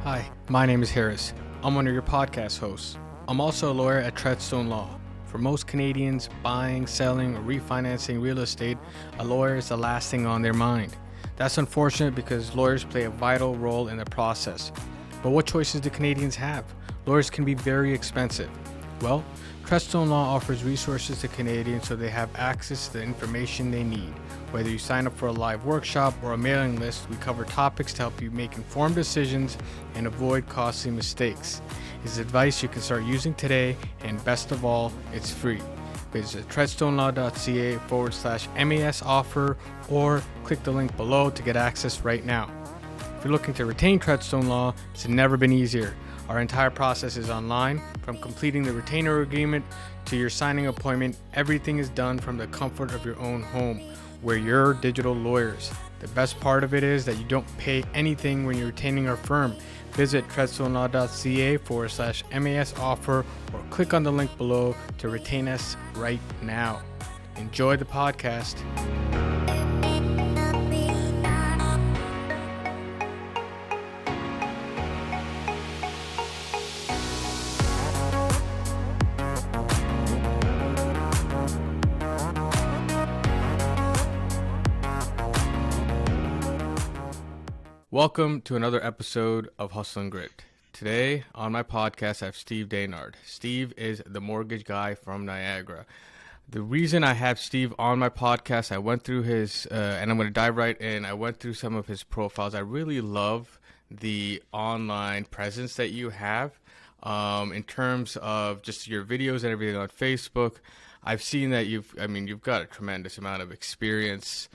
Hi, my name is Harris. I'm one of your podcast hosts. I'm also a lawyer at Treadstone Law. For most Canadians, buying, selling, or refinancing real estate, a lawyer is the last thing on their mind. That's unfortunate because lawyers play a vital role in the process. But what choices do Canadians have? Lawyers can be very expensive. Well, Treadstone Law offers resources to Canadians so they have access to the information they need. Whether you sign up for a live workshop or a mailing list, we cover topics to help you make informed decisions and avoid costly mistakes. It's advice you can start using today, and best of all, it's free. Visit treadstonelaw.ca/MAS offer or click the link below to get access right now. If you're looking to retain Treadstone Law, it's never been easier. Our entire process is online. From completing the retainer agreement to your signing appointment, everything is done from the comfort of your own home. We're your digital lawyers. The best part of it is that you don't pay anything when you're retaining our firm. Visit treadstonelaw.ca/MAS offer or click on the link below to retain us right now. Enjoy the podcast. Welcome to another episode of Hustle and Grit. Today on my podcast I have Steve Dainard. Steve is the mortgage guy from Niagara. The reason I have Steve on my podcast, I went through his, and I'm going to dive right in, I went through some of his profiles. I really love the online presence that you have in terms of just your videos and everything on Facebook. I've seen that you've got a tremendous amount of experience.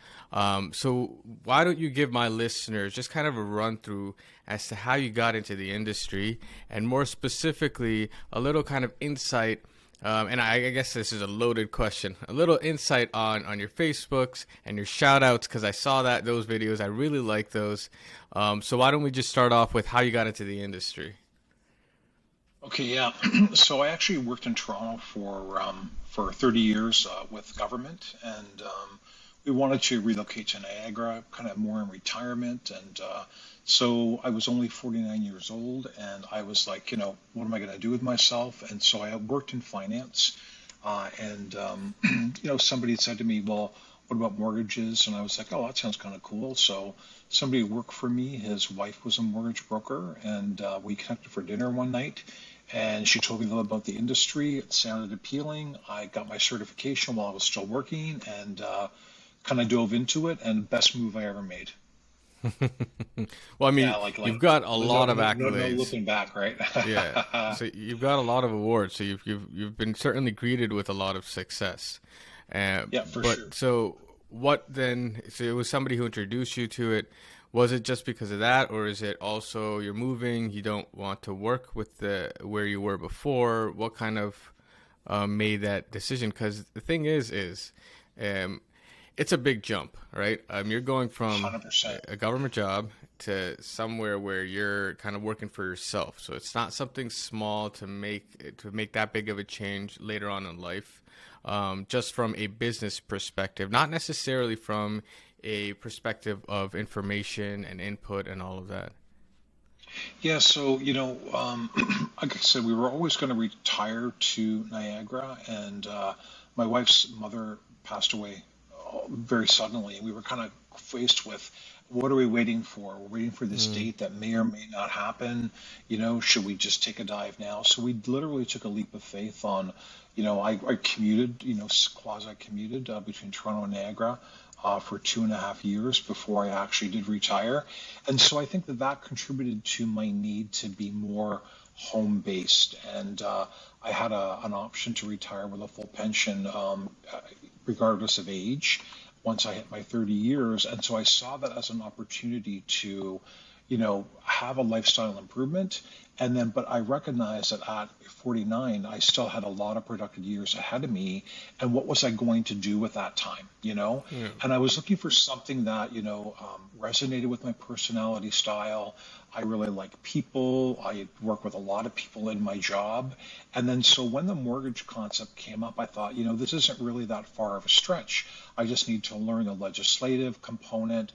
So why don't you give my listeners just kind of a run through as to how you got into the industry, and more specifically, a little kind of insight, and I guess this is a loaded question, a little insight on your Facebooks and your shout outs, because I saw those videos. I really like those. So why don't we just start off with how you got into the industry? Okay, yeah. So I actually worked in Toronto for 30 years with government, and we wanted to relocate to Niagara, kind of more in retirement. And so I was only 49 years old, and I was like, what am I going to do with myself? And so I worked in finance, and somebody had said to me, well, what about mortgages? And I was like, oh, that sounds kind of cool. So somebody worked for me. His wife was a mortgage broker, and we connected for dinner one night. And she told me a little about the industry. It sounded appealing. I got my certification while I was still working, and kind of dove into it. And best move I ever made. Well, I mean, Yeah, like you've got a lot of no accolades. looking back, right? Yeah, so you've got a lot of awards. So you've been certainly greeted with a lot of success. Yeah, for But sure. so what then? So it was somebody who introduced you to it. Was it just because of that, or is it also you're moving, you don't want to work with where you were before? What kind of made that decision? Because the thing is it's a big jump, right? You're going from 100%. a government job to somewhere where you're kind of working for yourself. So it's not something small to make that big of a change later on in life. Just from a business perspective, not necessarily from a perspective of information and input and all of that. Yeah, so, like I said, we were always going to retire to Niagara, and my wife's mother passed away very suddenly, and we were kind of faced with what are we waiting for? We're waiting for this Mm, date that may or may not happen. Should we just take a dive now? So we literally took a leap of faith on, I commuted, quasi commuted between Toronto and Niagara for 2.5 years before I actually did retire. And so I think that contributed to my need to be more home based. And I had an option to retire with a full pension, regardless of age, once I hit my 30 years. And so I saw that as an opportunity to, have a lifestyle improvement And then, but I recognized that at 49, I still had a lot of productive years ahead of me. And what was I going to do with that time, you know? Yeah. And I was looking for something that, resonated with my personality style. I really like people. I work with a lot of people in my job. And then, so when the mortgage concept came up, I thought, this isn't really that far of a stretch. I just need to learn the legislative component,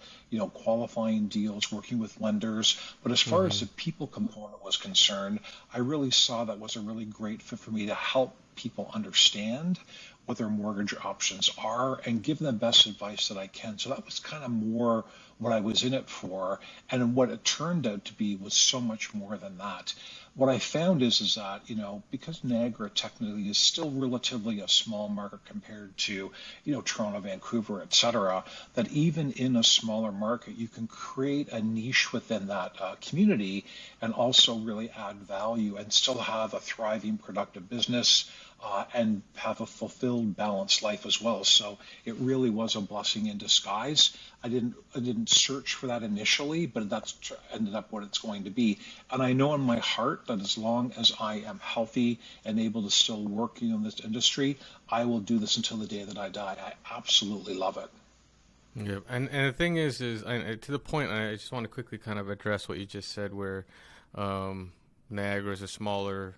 qualifying deals, working with lenders. But as far as Hmm. the people component was concerned, I really saw that was a really great fit for me to help people understand what their mortgage options are and give them the best advice that I can. So that was kind of more what I was in it for. And what it turned out to be was so much more than that. What I found is that, because Niagara technically is still relatively a small market compared to, Toronto, Vancouver, et cetera, that even in a smaller market, you can create a niche within that community and also really add value and still have a thriving, productive business and have a fulfilled, balanced life as well. So it really was a blessing in disguise. I didn't search for that initially, but ended up what it's going to be. And I know in my heart that as long as I am healthy and able to still work, in this industry, I will do this until the day that I die. I absolutely love it. Yeah, and the thing is, to the point, I just want to quickly kind of address what you just said, where um, Niagara is a smaller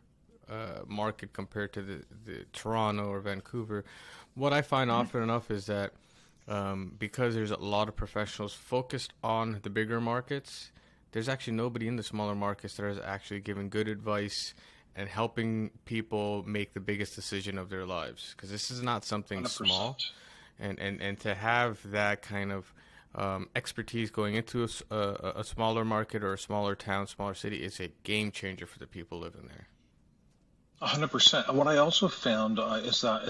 market compared to the Toronto or Vancouver. What I find often enough is that because there's a lot of professionals focused on the bigger markets, there's actually nobody in the smaller markets that is actually giving good advice and helping people make the biggest decision of their lives. Because this is not something small, 100%. and to have that kind of expertise going into a smaller market or a smaller town, smaller city is a game changer for the people living there. 100%. And what I also found is that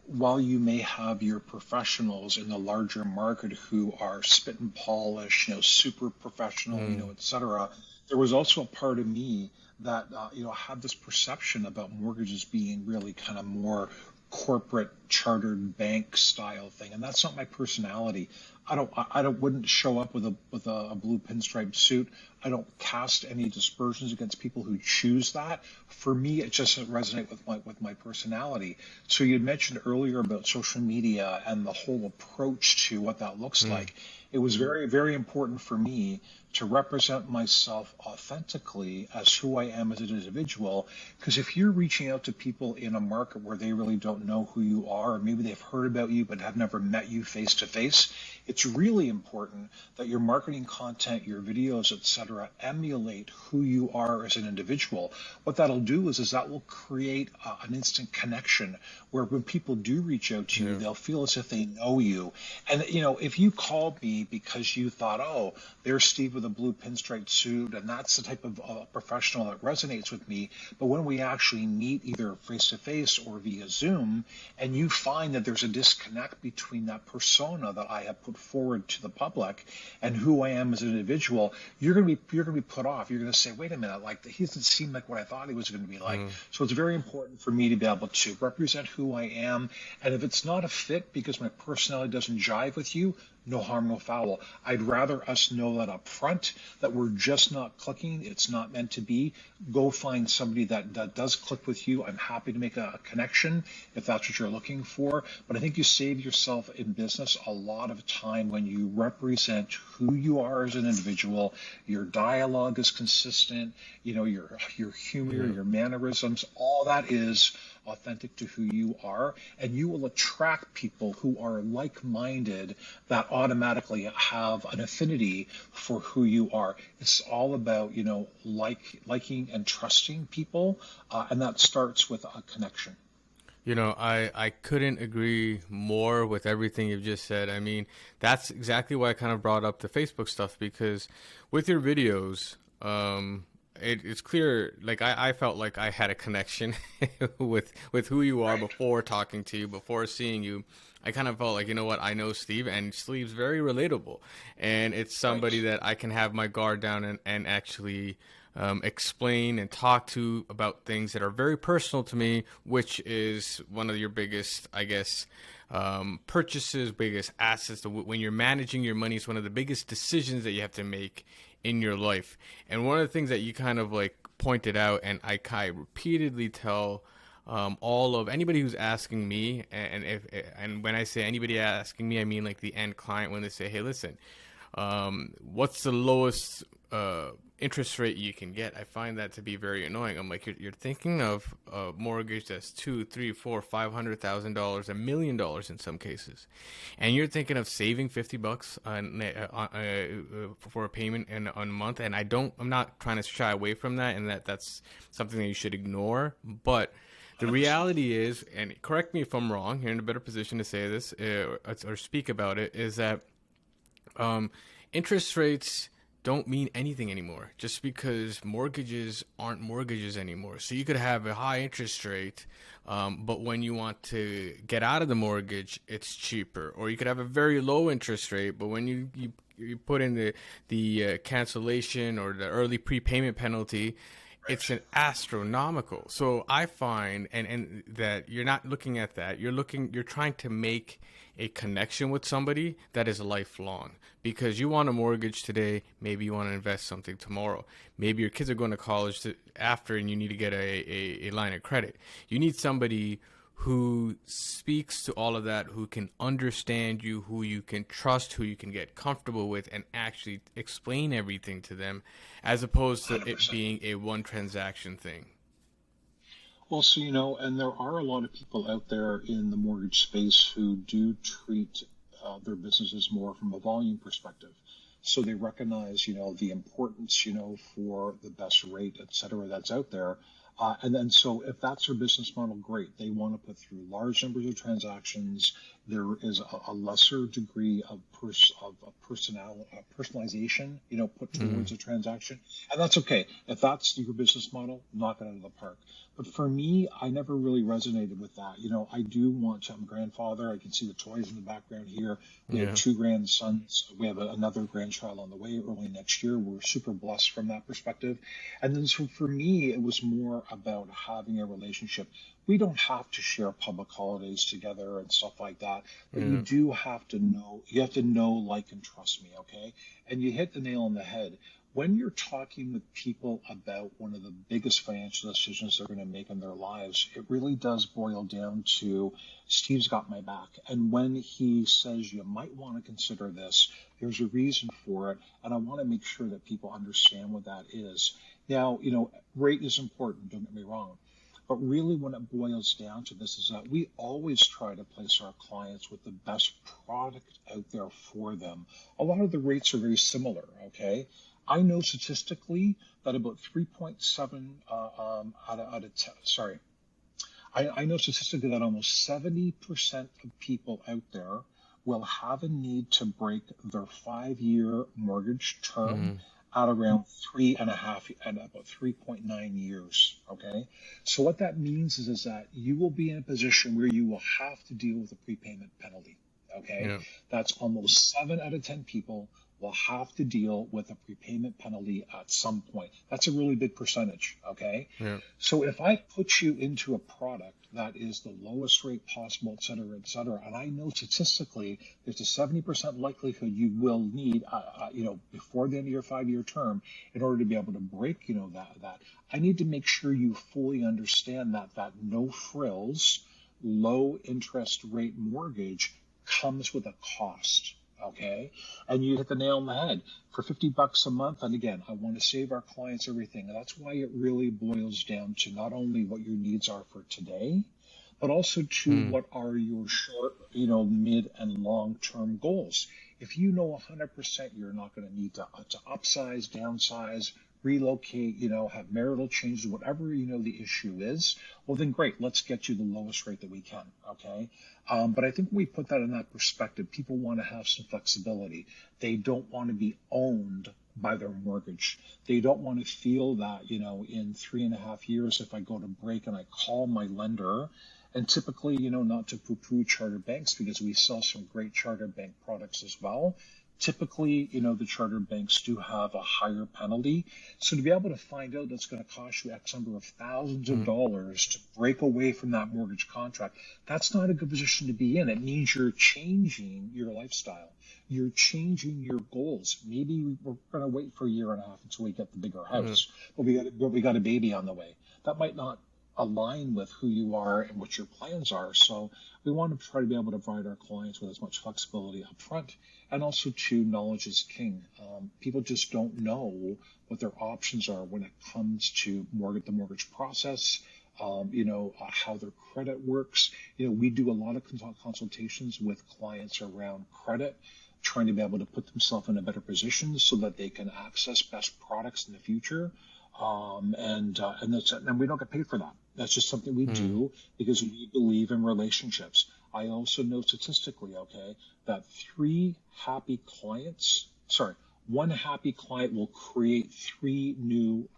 while you may have your professionals in the larger market who are spit and polish, super professional, Mm, et cetera, there was also a part of me that had this perception about mortgages being really kind of more corporate chartered bank style thing, and that's not my personality. I don't wouldn't show up with a blue pinstripe suit. I don't cast any dispersions against people who choose that. For me, it just doesn't resonate with my personality. So you had mentioned earlier about social media and the whole approach to what that looks mm, like. It was very, very important for me to represent myself authentically as who I am as an individual. Because if you're reaching out to people in a market where they really don't know who you are, or maybe they've heard about you but have never met you face to face, it's really important that your marketing content, your videos, etc., emulate who you are as an individual. What that'll do is that will create an instant connection where when people do reach out to you, yeah. they'll feel as if they know you. And if you called me because you thought, oh, there's Steve with a blue pinstripe suit, and that's the type of professional that resonates with me. But when we actually meet either face to face or via Zoom, and you find that there's a disconnect between that persona that I have put forward to the public and who I am as an individual, you're gonna be put off. You're gonna say, wait a minute, like he doesn't seem like what I thought he was going to be like. Mm. So it's very important for me to be able to represent who I am. And if it's not a fit because my personality doesn't jive with you, no harm, no foul. I'd rather us know that up front, that we're just not clicking. It's not meant to be. Go find somebody that does click with you. I'm happy to make a connection if that's what you're looking for. But I think you save yourself in business a lot of time when you represent who you are as an individual. Your dialogue is consistent. Your humor, Yeah. your mannerisms, all that is authentic to who you are, and you will attract people who are like-minded that automatically have an affinity for who you are. It's all about, liking and trusting people, and that starts with a connection. I couldn't agree more with everything you've just said. I mean, that's exactly why I kind of brought up the Facebook stuff because with your videos, it's clear. Like I felt like I had a connection with who you are Right. before talking to you, before seeing you. I kind of felt like, you know what, I know Steve, and Steve's very relatable, and it's Right. somebody that I can have my guard down and actually explain and talk to about things that are very personal to me, which is one of your biggest, I guess, purchases, biggest assets. When you're managing your money, it's one of the biggest decisions that you have to make in your life. And one of the things that you kind of like pointed out, and I repeatedly tell all of anybody who's asking me, and when I say anybody asking me, I mean like the end client when they say, "Hey, listen, what's the lowest interest rate you can get?" I find that to be very annoying. I'm like, you're thinking of a mortgage that's two, three, four, $500,000, $1 million in some cases, and you're thinking of saving $50 for a payment in a month. And I'm not trying to shy away from that, and that's something that you should ignore, but the 100%. reality is, and correct me if I'm wrong, you're in a better position to say this or speak about it, is that interest rates don't mean anything anymore just because mortgages aren't mortgages anymore. So you could have a high interest rate, but when you want to get out of the mortgage, it's cheaper. Or you could have a very low interest rate, but when you put in the cancellation or the early prepayment penalty, it's an astronomical. So I find and that you're not looking at that. You're trying to make a connection with somebody that is lifelong, because you want a mortgage today, maybe you want to invest something tomorrow. Maybe your kids are going to college after and you need to get a line of credit. You need somebody who speaks to all of that, who can understand you, who you can trust, who you can get comfortable with, and actually explain everything to them, as opposed to it 100%. being a one transaction thing. Well, so, and there are a lot of people out there in the mortgage space who do treat their businesses more from a volume perspective. So they recognize, the importance, for the best rate, et cetera, that's out there. And then, so if that's their business model, great. They want to put through large numbers of transactions. There is a lesser degree of personalization, put Mm, towards a transaction, and that's okay. If that's your business model, knock it out of the park. But for me, I never really resonated with that. I do want to. I'm a grandfather. I can see the toys in the background here. We have yeah. two grandsons. We have another grandchild on the way early next year. We're super blessed from that perspective. And then so for me, it was more about having a relationship. We don't have to share public holidays together and stuff like that, but you Yeah. do have to know, like, and trust me, okay? And you hit the nail on the head. When you're talking with people about one of the biggest financial decisions they're going to make in their lives, it really does boil down to Steve's got my back. And when he says you might want to consider this, there's a reason for it. And I want to make sure that people understand what that is. Now, rate is important, don't get me wrong. But really, when it boils down to this, is that we always try to place our clients with the best product out there for them. A lot of the rates are very similar, okay? I know statistically that about 3.7 out of 10, sorry, I know statistically that almost 70% of people out there will have a need to break their 5-year mortgage term Mm, at around 3.5 and about 3.9 years. Okay. So what that means is that you will be in a position where you will have to deal with a prepayment penalty. Okay. yeah. That's almost 7 out of 10 people will have to deal with a prepayment penalty at some point. That's a really big percentage. Okay. Yeah. So if I put you into a product that is the lowest rate possible, et cetera, and I know statistically there's a 70% likelihood you will need, before the end of your 5-year term in order to be able to break, that I need to make sure you fully understand that no frills, low interest rate mortgage comes with a cost. Okay. And you hit the nail on the head for $50 a month. And again, I want to save our clients everything. And that's why it really boils down to not only what your needs are for today, but also to Mm, what are your short, mid and long term goals. If you know 100% you're not going to need to upsize, downsize, relocate, have marital changes, whatever, the issue is, well, then great, let's get you the lowest rate that we can. Okay. But I think when we put that in that perspective, people want to have some flexibility. They don't want to be owned by their mortgage. They don't want to feel that, in 3.5 years, if I go to break and I call my lender, and typically, not to poo-poo charter banks because we sell some great charter bank products as well. Typically, the chartered banks do have a higher penalty. So to be able to find out that's going to cost you X number of thousands of Mm, dollars to break away from that mortgage contract, that's not a good position to be in. It means you're changing your lifestyle. You're changing your goals. Maybe we're going to wait for a year and a half until we get the bigger mm, house, but we got a baby on the way. That might not align with who you are and what your plans are. So we want to try to be able to provide our clients with as much flexibility up front, and also too, knowledge is king. People just don't know what their options are when it comes to the mortgage process. How their credit works. We do a lot of consultations with clients around credit, trying to be able to put themselves in a better position so that they can access best products in the future. And we don't get paid for that. That's just something we mm. do because we believe in relationships. I also know statistically, okay, that one happy client will create three new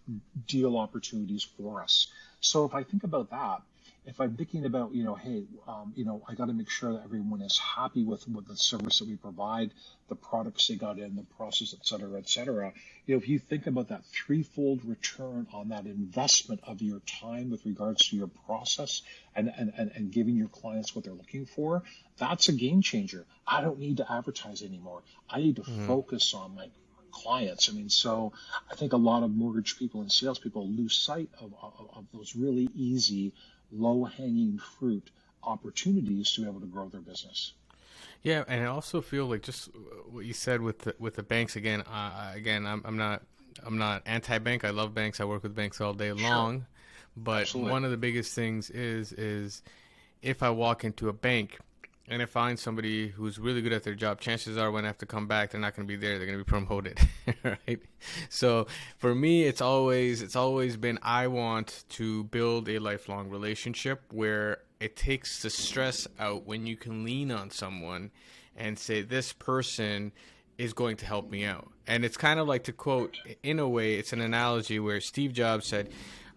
deal opportunities for us. So if I think about that, if I'm thinking about, hey, I got to make sure that everyone is happy with the service that we provide, the products they got in, the process, et cetera, et cetera. If you think about that threefold return on that investment of your time with regards to your process and giving your clients what they're looking for, that's a game changer. I don't need to advertise anymore. I need to Mm. focus on my clients. So I think a lot of mortgage people and salespeople lose sight of those really easy, low-hanging fruit opportunities to be able to grow their business. Yeah, and I also feel like just what you said with the banks again. I'm not anti-bank. I love banks. I work with banks all day Sure, long. But absolutely. one of the biggest things is if I walk into a bank and I find somebody who's really good at their job, chances are when I have to come back, they're not going to be there. They're going to be promoted, right? So for me, it's always been I want to build a lifelong relationship where it takes the stress out when you can lean on someone and say this person is going to help me out. And it's kind of like, to quote, in a way, it's an analogy where Steve Jobs said,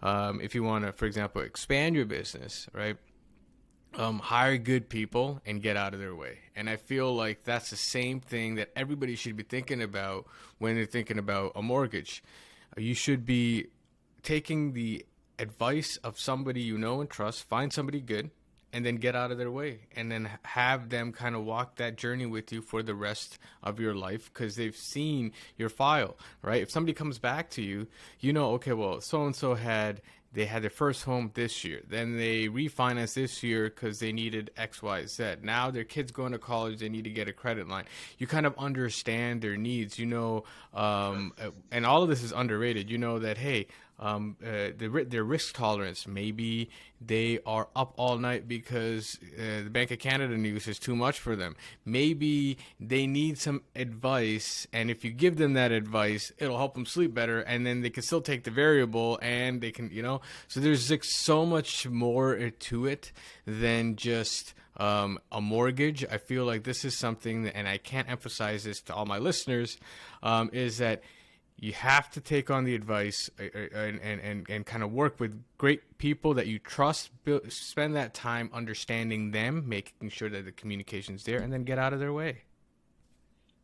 if you want to, for example, expand your business, right? Hire good people and get out of their way. And I feel like that's the same thing that everybody should be thinking about when they're thinking about a mortgage. You should be taking the advice of somebody you know and trust, find somebody good, and then get out of their way. And then have them kind of walk that journey with you for the rest of your life because they've seen your file, right? If somebody comes back to you, okay, well, so and so they had their first home this year. Then they refinanced this year because they needed X, Y, Z. Now their kid's going to college. They need to get a credit line. You kind of understand their needs, and all of this is underrated. You know that, hey, their risk tolerance, maybe they are up all night because the Bank of Canada news is too much for them. Maybe they need some advice, and if you give them that advice, it'll help them sleep better, and then they can still take the variable, and they can, So there's like so much more to it than just a mortgage. I feel like this is something, and I can't emphasize this to all my listeners, is that you have to take on the advice and kind of work with great people that you trust. Spend that time understanding them, making sure that the communication's there, and then get out of their way.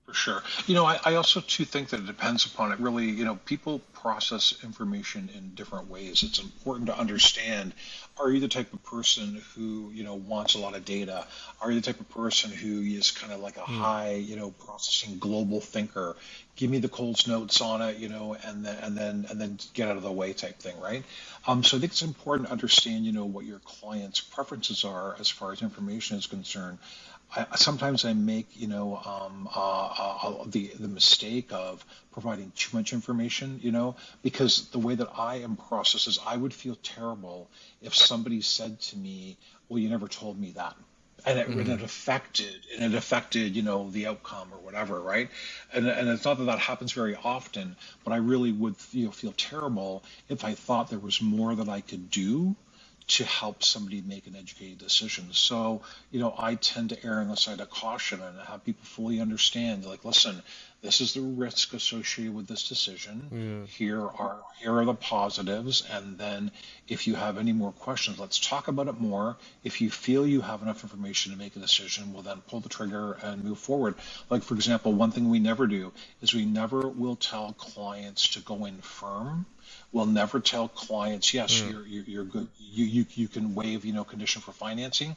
For sure. I also too think that it depends upon it really, people process information in different ways. It's important to understand, are you the type of person who, wants a lot of data? Are you the type of person who is kind of like a Mm, high, processing global thinker? Give me the Coles notes on it, and then get out of the way type thing, right? So I think it's important to understand, what your client's preferences are as far as information is concerned. Sometimes I make, the mistake of providing too much information, because the way that I am processed is I would feel terrible if somebody said to me, "Well, you never told me that." And mm, it affected, the outcome or whatever, right? And it's not that that happens very often, but I really would feel terrible if I thought there was more that I could do to help somebody make an educated decision. So, I tend to err on the side of caution and have people fully understand, like, listen, This is the risk associated with this decision. Yeah. Here are the positives, and then if you have any more questions, let's talk about it more. If you feel you have enough information to make a decision, we'll then pull the trigger and move forward. Like for example, one thing we never do is we never will tell clients to go in firm. We'll never tell clients, yes, Mm. you're good. You can waive, condition for financing.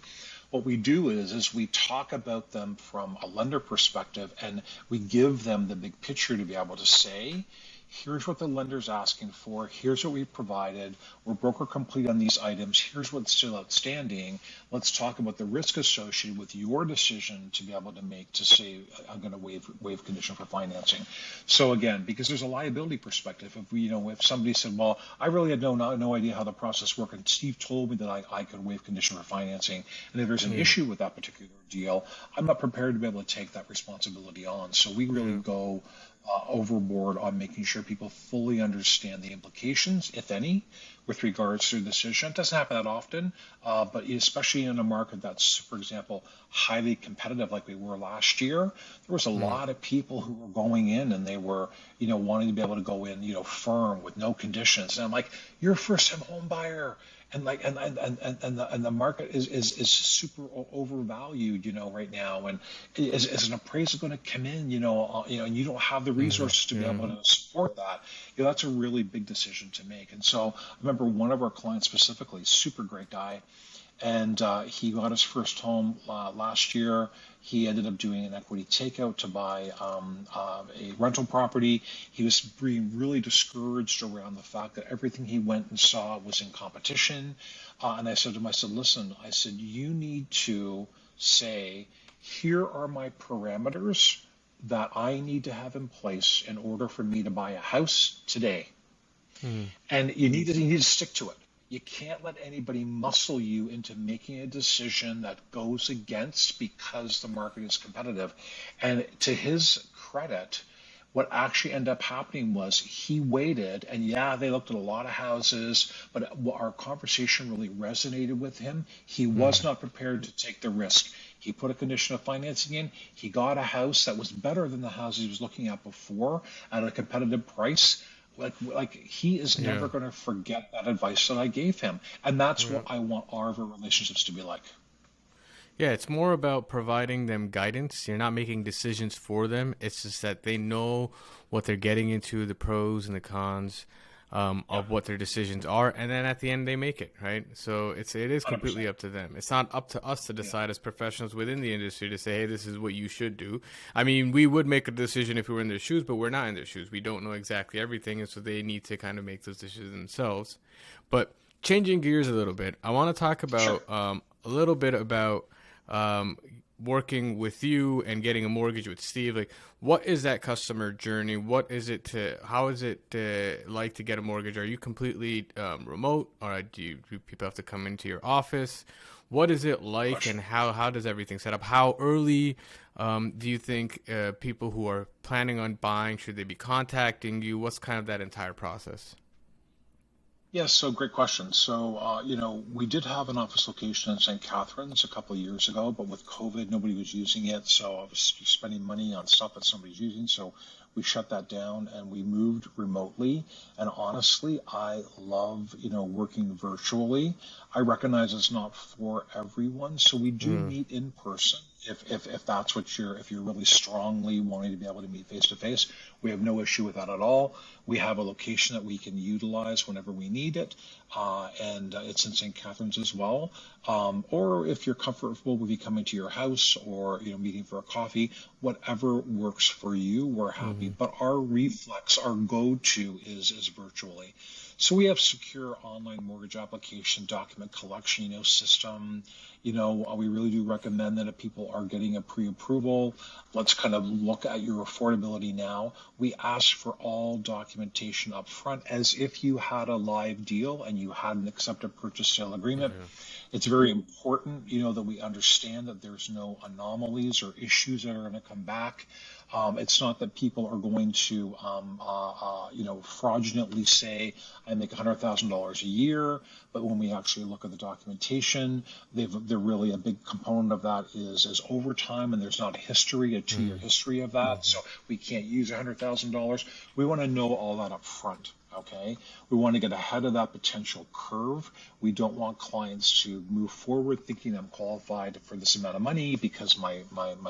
What we do is we talk about them from a lender perspective, and we give them the big picture to be able to say, here's what the lender's asking for, here's what we provided, we're broker complete on these items, here's what's still outstanding. Let's talk about the risk associated with your decision to be able to make to say, I'm going to waive condition for financing. So again, because there's a liability perspective, if somebody said, well, I really had no idea how the process worked, and Steve told me that I could waive condition for financing, and if there's an Mm. issue with that particular deal, I'm not prepared to be able to take that responsibility on. So we really Yeah. go overboard on making sure people fully understand the implications, if any, with regards to the decision. It doesn't happen that often, but especially in a market that's, for example, highly competitive like we were last year, there was a Mm. lot of people who were going in and they were, wanting to be able to go in, firm with no conditions. And I'm like, you're a first-time home buyer. And like and the market is super overvalued, right now. And is an appraiser going to come in, and you don't have the Mhm. resources to be Yeah. able to support that? That's a really big decision to make. And so I remember one of our clients specifically, super great guy, and he got his first home last year. He ended up doing an equity takeout to buy a rental property. He was being really discouraged around the fact that everything he went and saw was in competition. And I said to him, I said, listen, I said, you need to say, here are my parameters that I need to have in place in order for me to buy a house today. Mm. And you need to stick to it. You can't let anybody muscle you into making a decision that goes against because the market is competitive. And to his credit, what actually ended up happening was he waited, and yeah, they looked at a lot of houses, but our conversation really resonated with him. He was Mm. not prepared to take the risk. He put a condition of financing in. He got a house that was better than the houses he was looking at before at a competitive price. Like he is never Yeah. going to forget that advice that I gave him, and that's Yeah. what I want our relationships to be like. Yeah, it's more about providing them guidance. You're not making decisions for them. It's just that they know what they're getting into, the pros and the cons Yeah, of what their decisions are, and then at the end they make it, right? So it is 100%. completely up to them. It's not up to us to Yeah, decide as professionals within the industry to say, hey, this is what you should do. I mean, we would make a decision if we were in their shoes, but we're not in their shoes. We don't know exactly everything, and so they need to kind of make those decisions themselves. But changing gears a little bit, I want to talk sure. about a little bit about um, working with you and getting a mortgage with Steve. Like, what is that customer journey? How is it like to get a mortgage? Are you completely remote, or do people have to come into your office? What is it Good like, and question. how does everything set up? How early do you think people who are planning on buying, should they be contacting you? What's kind of that entire process? Yes, so great question. So, we did have an office location in St. Catharines a couple of years ago, but with COVID, nobody was using it. So I was spending money on stuff that somebody's using. So we shut that down and we moved remotely. And honestly, I love, working virtually. I recognize it's not for everyone. So we do Mm. meet in person. If that's what if you're really strongly wanting to be able to meet face to face, we have no issue with that at all. We have a location that we can utilize whenever we need it, and it's in St. Catharines as well. Or if you're comfortable with you coming to your house or meeting for a coffee, whatever works for you, we're happy. Mm-hmm. But our reflex, our go-to is virtually. So we have secure online mortgage application document collection, system. We really do recommend that if people are getting a pre-approval, let's kind of look at your affordability now. We ask for all documentation up front as if you had a live deal and you had an accepted purchase sale agreement. Yeah. It's very important, that we understand that there's no anomalies or issues that are going to come back. It's not that people are going to, fraudulently say, I make $100,000 a year, but when we actually look at the documentation, they're really a big component of that is overtime, and there's not a 2-year history of that, so we can't use $100,000. We want to know all that up front. Okay, we want to get ahead of that potential curve. We don't want clients to move forward thinking I'm qualified for this amount of money because my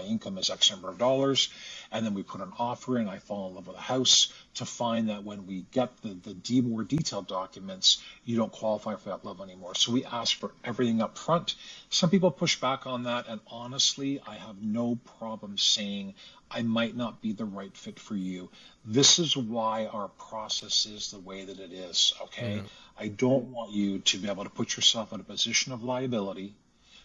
income is X number of dollars, and then we put an offer in, I fall in love with a house, to find that when we get the more detailed documents, you don't qualify for that level anymore. So we ask for everything up front. Some people push back on that, and honestly, I have no problem saying I might not be the right fit for you. This is why our process is the way that it is, okay? Yeah. I don't want you to be able to put yourself in a position of liability,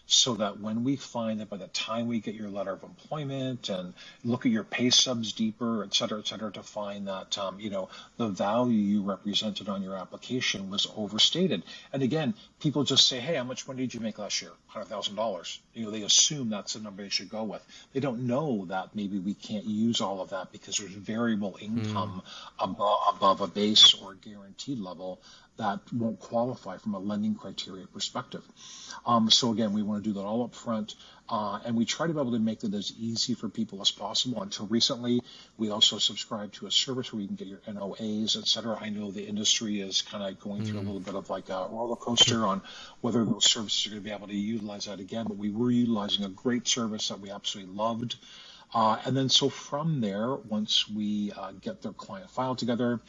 so that when we find that by the time we get your letter of employment and look at your pay stubs deeper, et cetera, to find that, the value you represented on your application was overstated. And again, people just say, hey, how much money did you make last year? $100,000. They assume that's the number they should go with. They don't know that maybe we can't use all of that because there's variable income above a base or guaranteed level that won't qualify from a lending criteria perspective. So again, we want to do that all up front, and we try to be able to make it as easy for people as possible. Until recently, we also subscribe to a service where you can get your NOAs, et cetera. I know the industry is kind of going through a little bit of like a roller coaster on whether those services are going to be able to utilize that again, but we were utilizing a great service that we absolutely loved. And then so from there, once we get their client file together,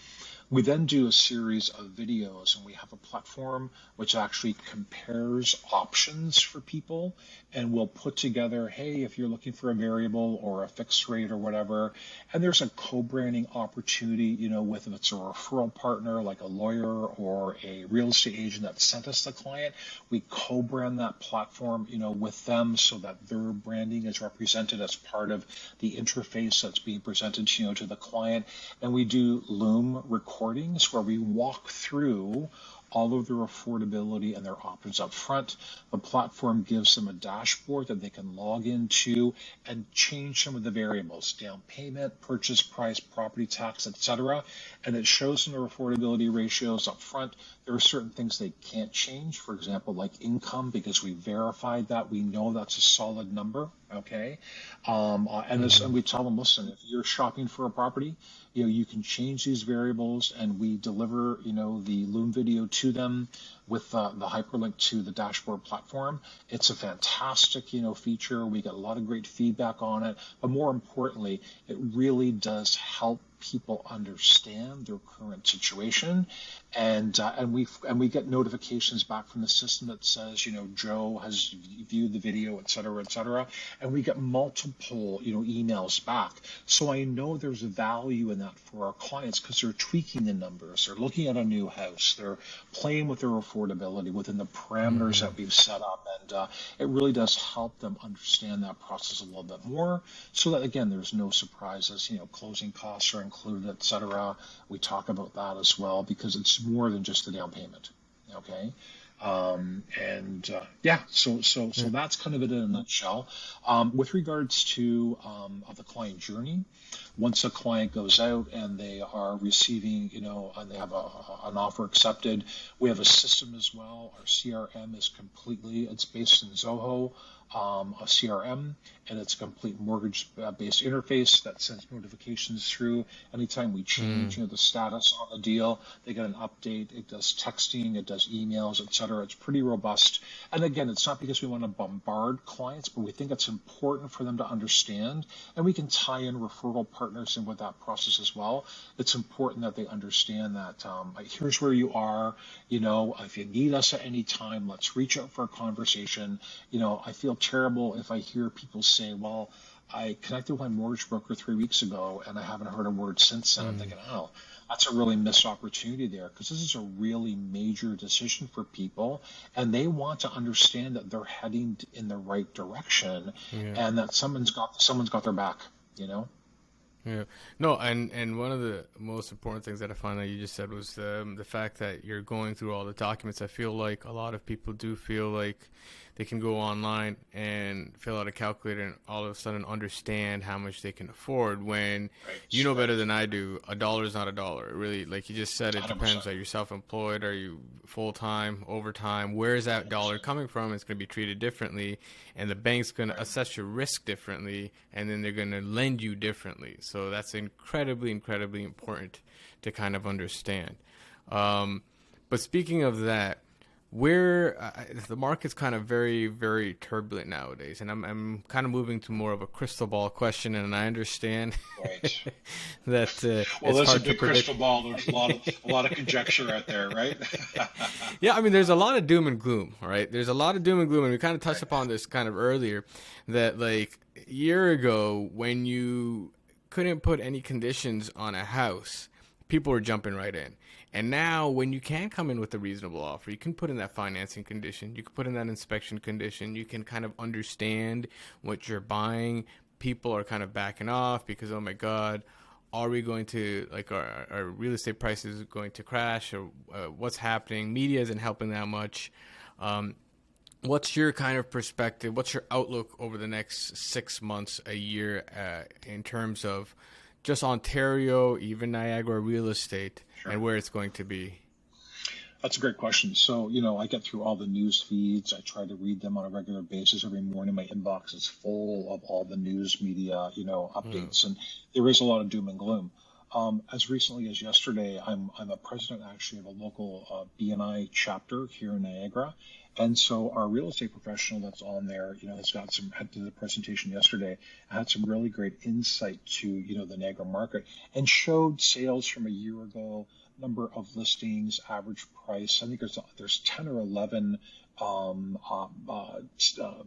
we then do a series of videos, and we have a platform which actually compares options for people, and we'll put together, hey, if you're looking for a variable or a fixed rate or whatever, and there's a co-branding opportunity, with if it's a referral partner like a lawyer or a real estate agent that sent us the client, we co-brand that platform, with them so that their branding is represented as part of the interface that's being presented, to the client. And we do Loom recordings where we walk through all of their affordability and their options up front. The platform gives them a dashboard that they can log into and change some of the variables, down payment, purchase price, property tax, etc. And it shows them their affordability ratios up front. There are certain things they can't change, for example, like income, because we verified that. We know that's a solid number, okay? And we tell them, listen, if you're shopping for a property, you can change these variables, and we deliver, the Loom video to them with the hyperlink to the dashboard platform. It's a fantastic, feature. We get a lot of great feedback on it, but more importantly, it really does help people understand their current situation, and we get notifications back from the system that says, Joe has viewed the video, et cetera, and we get multiple, emails back. So I know there's value in that for our clients because they're tweaking the numbers, they're looking at a new house, they're playing with their affordability within the parameters that we've set up, and it really does help them understand that process a little bit more, so that again, there's no surprises. Closing costs are included, et cetera. We talk about that as well because it's more than just the down payment. Okay. So that's kind of it in a nutshell. With regards to the client journey, once a client goes out and they are receiving, and they have an offer accepted, we have a system as well. Our CRM is it's based in Zoho, a CRM, and it's a complete mortgage-based interface that sends notifications through anytime we change, the status on the deal. They get an update. It does texting, it does emails, et cetera. It's pretty robust. And again, it's not because we want to bombard clients, but we think it's important for them to understand, and we can tie in referral partners in with that process as well. It's important that they understand that here's where you are. If you need us at any time, let's reach out for a conversation. I feel terrible if I hear people say, well, I connected with my mortgage broker 3 weeks ago and I haven't heard a word since then. I'm thinking, oh, that's a really missed opportunity there, because this is a really major decision for people, and they want to understand that they're heading in the right direction, and that someone's got their back. Yeah. No, and one of the most important things that I found that you just said was the fact that you're going through all the documents. I feel like a lot of people do feel like they can go online and fill out a calculator and all of a sudden understand how much they can afford. When you Right. know better than I do, a dollar is not a dollar. It really, like you just said, it depends. 100%. Are you self-employed? Are you full-time, overtime? Where is that dollar 100%. coming from? It's going to be treated differently, and the bank's going to Right. assess your risk differently, and then they're going to lend you differently. So that's incredibly, incredibly important to kind of understand. Um, but speaking of that, where the market's kind of very, very turbulent nowadays, and I'm kind of moving to more of a crystal ball question, and I understand Right. that Well, it's there's a hard to big predict. crystal ball. There's a lot of conjecture out there, right? Yeah, I mean, there's a lot of doom and gloom, right? There's a lot of doom and gloom, and we kind of touched Right. upon this kind of earlier, that like a year ago when you couldn't put any conditions on a house, people were jumping right in. And now when you can come in with a reasonable offer, you can put in that financing condition, you can put in that inspection condition, you can kind of understand what you're buying. People are kind of backing off because, oh my God, are we going to, like, our real estate prices going to crash, or what's happening? Media isn't helping that much. Um, what's your kind of perspective? What's your outlook over the next 6 months, a year, in terms of just Ontario, even Niagara real estate, Sure. and where it's going to be? That's a great question. So, I get through all the news feeds. I try to read them on a regular basis. Every morning, my inbox is full of all the news media, Mm, updates, and there is a lot of doom and gloom. As recently as yesterday, I'm a president actually of a local BNI chapter here in Niagara, and so our real estate professional that's on there, has got some had to the presentation yesterday, had some really great insight to the Niagara market, and showed sales from a year ago, number of listings, average price. I think there's 10 or 11 um, uh, uh,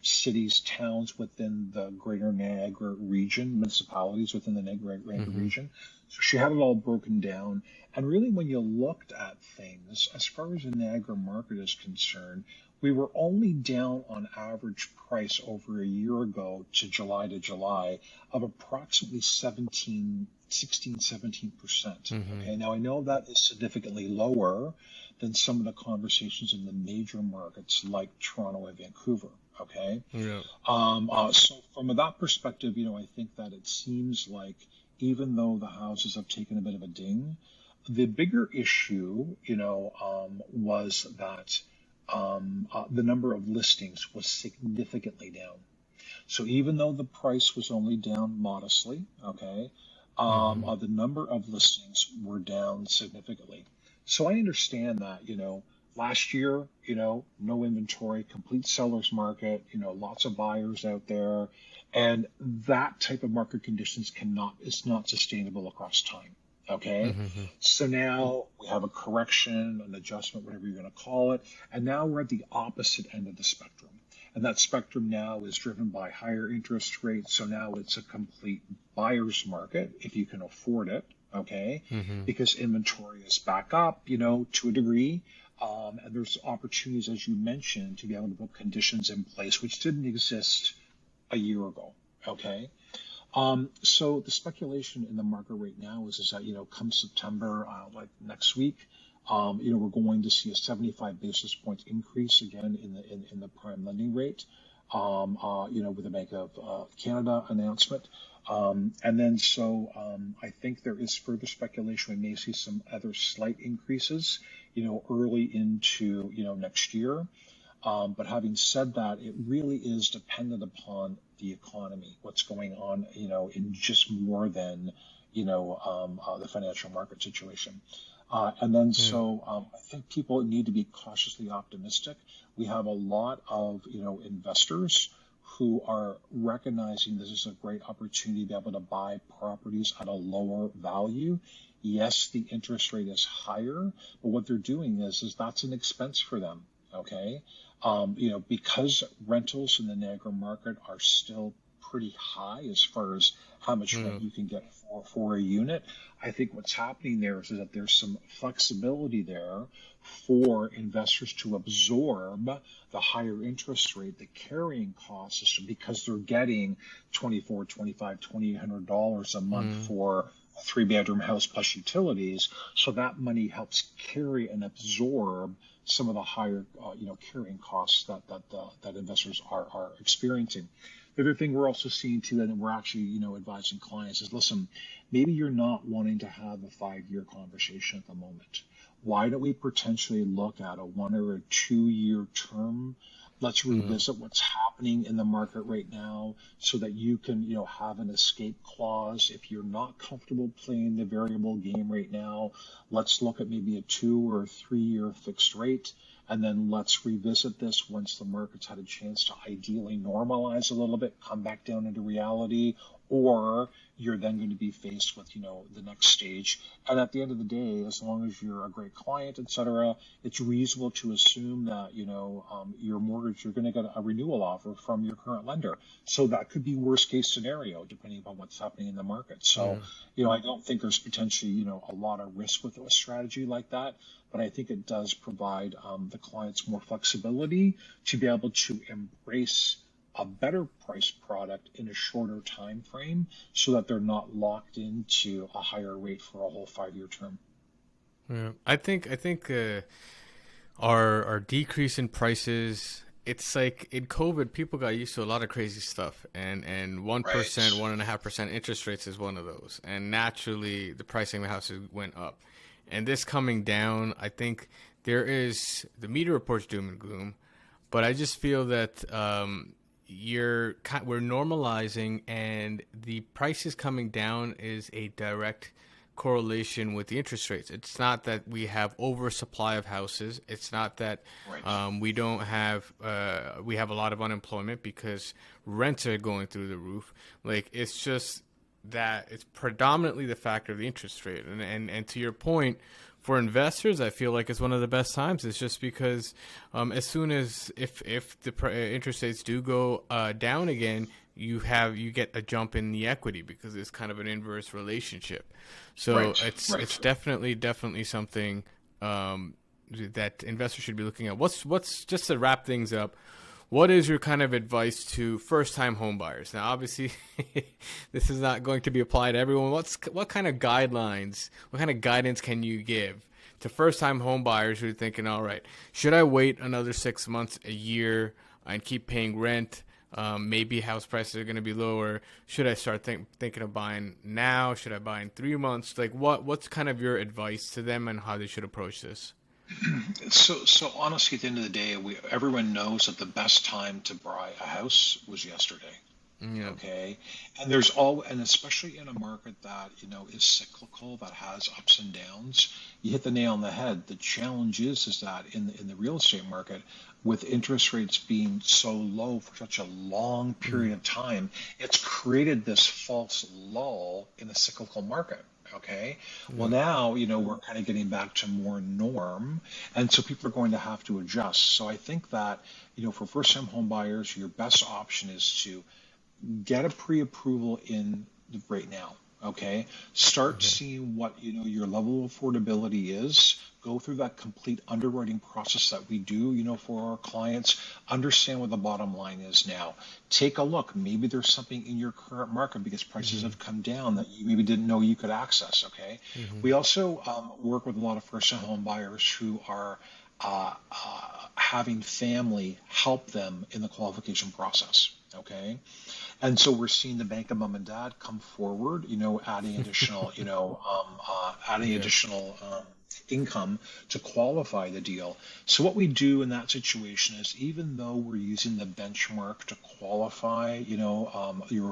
cities, towns within the Greater Niagara Region, municipalities within the Niagara mm-hmm, Region. So she had it all broken down. And really, when you looked at things, as far as the Niagara market is concerned, we were only down on average price over a year ago to July of approximately 17%. mm-hmm. Okay, now I know that is significantly lower than some of the conversations in the major markets like Toronto and Vancouver. Okay, Yeah. so from that perspective, I think that it seems like even though the houses have taken a bit of a ding, the bigger issue, was that the number of listings was significantly down. So even though the price was only down modestly, okay, Mm-hmm. the number of listings were down significantly. So I understand that, last year, no inventory, complete seller's market, lots of buyers out there, and that type of market conditions is not sustainable across time. Okay. Mm-hmm. So now we have a correction, an adjustment, whatever you're going to call it. And now we're at the opposite end of the spectrum. And that spectrum now is driven by higher interest rates. So now it's a complete buyer's market if you can afford it. Okay. Mm-hmm. Because inventory is back up, to a degree. And there's opportunities, as you mentioned, to be able to put conditions in place, which didn't exist a year ago. Okay. So the speculation in the market right now is that, come September, like next week, we're going to see a 75 basis points increase again in the prime lending rate, with the Bank of Canada announcement. And then I think there is further speculation. We may see some other slight increases, early into, next year. But having said that, it really is dependent upon the economy, what's going on, in just more than, the financial market situation. And then Yeah. I think people need to be cautiously optimistic. We have a lot of, investors who are recognizing this is a great opportunity to be able to buy properties at a lower value. Yes, the interest rate is higher, but what they're doing is that's an expense for them. Okay. Because rentals in the Niagara market are still pretty high as far as how much Yeah. rent you can get for a unit. I think what's happening there is that there's some flexibility there for investors to absorb the higher interest rate, the carrying costs, because they're getting $2,400, $2,500, $2,800 a month Mm. for a three-bedroom house plus utilities. So that money helps carry and absorb some of the higher, carrying costs that investors are experiencing. The other thing we're also seeing too, and we're actually, advising clients is, listen, maybe you're not wanting to have a 5-year conversation at the moment. Why don't we potentially look at a 1 or a 2-year term? Let's revisit what's happening in the market right now so that you can, have an escape clause. If you're not comfortable playing the variable game right now, let's look at maybe a 2 or 3-year fixed rate. And then let's revisit this once the market's had a chance to ideally normalize a little bit, come back down into reality, or you're then going to be faced with, the next stage. And at the end of the day, as long as you're a great client, et cetera, it's reasonable to assume that, your mortgage, you're going to get a renewal offer from your current lender. So that could be worst case scenario, depending upon what's happening in the market. So, I don't think there's potentially, a lot of risk with a strategy like that. But I think it does provide the clients more flexibility to be able to embrace a better price product in a shorter time frame so that they're not locked into a higher rate for a whole 5-year term. Yeah. I think our decrease in prices, it's like in COVID, people got used to a lot of crazy stuff, and 1%, 1.5% interest rates is one of those, and naturally the pricing of the houses went up. And this coming down, I think there is the media reports doom and gloom, but I just feel that we're normalizing, and the prices coming down is a direct correlation with the interest rates. It's not that we have oversupply of houses. It's not that we don't have we have a lot of unemployment because rents are going through the roof. Like, it's just that it's predominantly the factor of the interest rate. And to your point, for investors, I feel like it's one of the best times. It's just because as soon as if the interest rates do go down again, you get a jump in the equity because it's kind of an inverse relationship. So it's definitely something that investors should be looking at. What's just to wrap things up, what is your kind of advice to first-time home buyers? Now, obviously, this is not going to be applied to everyone. What kind of guidelines, what kind of guidance can you give to first-time home buyers who are thinking, all right, should I wait another 6 months, a year, and keep paying rent? Maybe house prices are going to be lower. Should I start thinking of buying now? Should I buy in 3 months? Like, what's kind of your advice to them and how they should approach this? So honestly, at the end of the day, everyone knows that the best time to buy a house was yesterday. Yeah. Okay, and and especially in a market that is cyclical, that has ups and downs. You hit the nail on the head. The challenge is that in the real estate market, with interest rates being so low for such a long period of time, it's created this false lull in the cyclical market. Okay. Well, now, we're kind of getting back to more norm. And so people are going to have to adjust. So I think that, for first time home buyers, your best option is to get a pre-approval in right now. Okay. Start seeing what, your level of affordability is. Go through that complete underwriting process that we do, for our clients. Understand what the bottom line is now. Take a look. Maybe there's something in your current market because prices have come down that you maybe didn't know you could access. Okay. We also work with a lot of first-time home buyers who are having family help them in the qualification process. Okay. And so we're seeing the bank of mom and dad come forward, adding additional, additional income to qualify the deal. So what we do in that situation is, even though we're using the benchmark to qualify, your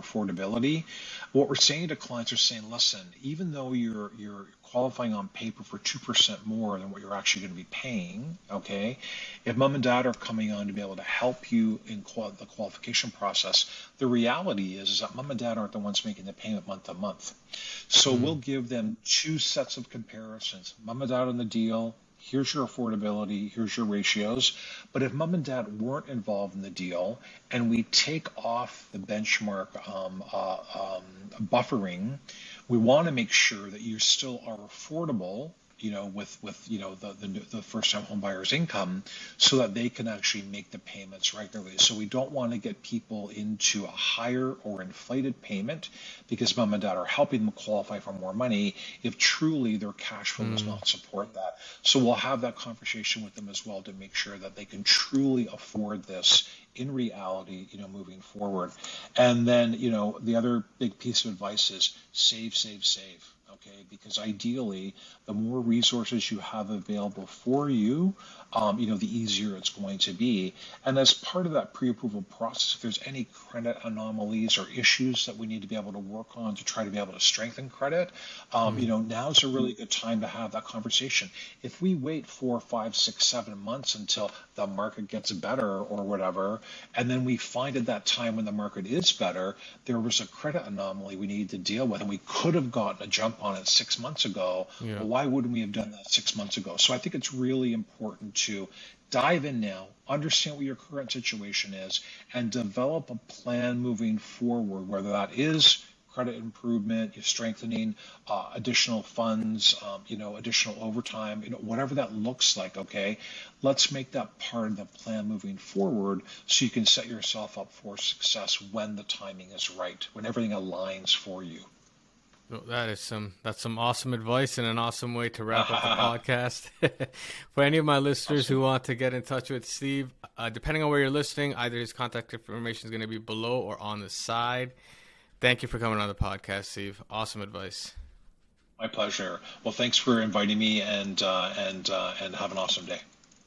affordability, what we're saying to clients are saying, listen, even though you're qualifying on paper for 2% more than what you're actually going to be paying, okay, if mom and dad are coming on to be able to help you in the qualification process, the reality is that mom and dad aren't the ones making the payment month to month. So we'll give them 2 sets of comparisons. Mom and dad on the deal, here's your affordability, here's your ratios. But if mom and dad weren't involved in the deal and we take off the benchmark buffering, we want to make sure that you still are affordable with the first time home buyer's income, so that they can actually make the payments regularly. So we don't want to get people into a higher or inflated payment because mom and dad are helping them qualify for more money if truly their cash flow does not support that. So we'll have that conversation with them as well to make sure that they can truly afford this in reality, moving forward. And then, the other big piece of advice is save, save, save. Okay, because ideally, the more resources you have available for you, the easier it's going to be. And as part of that pre-approval process, if there's any credit anomalies or issues that we need to be able to work on to try to be able to strengthen credit, now's a really good time to have that conversation. If we wait 4, 5, 6, 7 months until the market gets better or whatever, and then we find at that time when the market is better, there was a credit anomaly we needed to deal with, and we could have gotten a jump on it 6 months ago. Yeah. Well, why wouldn't we have done that 6 months ago? So I think it's really important to dive in now, understand what your current situation is, and develop a plan moving forward, whether that is credit improvement, strengthening, additional funds, additional overtime, whatever that looks like. Okay, let's make that part of the plan moving forward, so you can set yourself up for success when the timing is right, when everything aligns for you. Well, that's some awesome advice and an awesome way to wrap up the podcast. For any of my listeners who want to get in touch with Steve, depending on where you're listening, either his contact information is going to be below or on the side. Thank you for coming on the podcast, Steve. Awesome advice. My pleasure. Well, thanks for inviting me, and have an awesome day.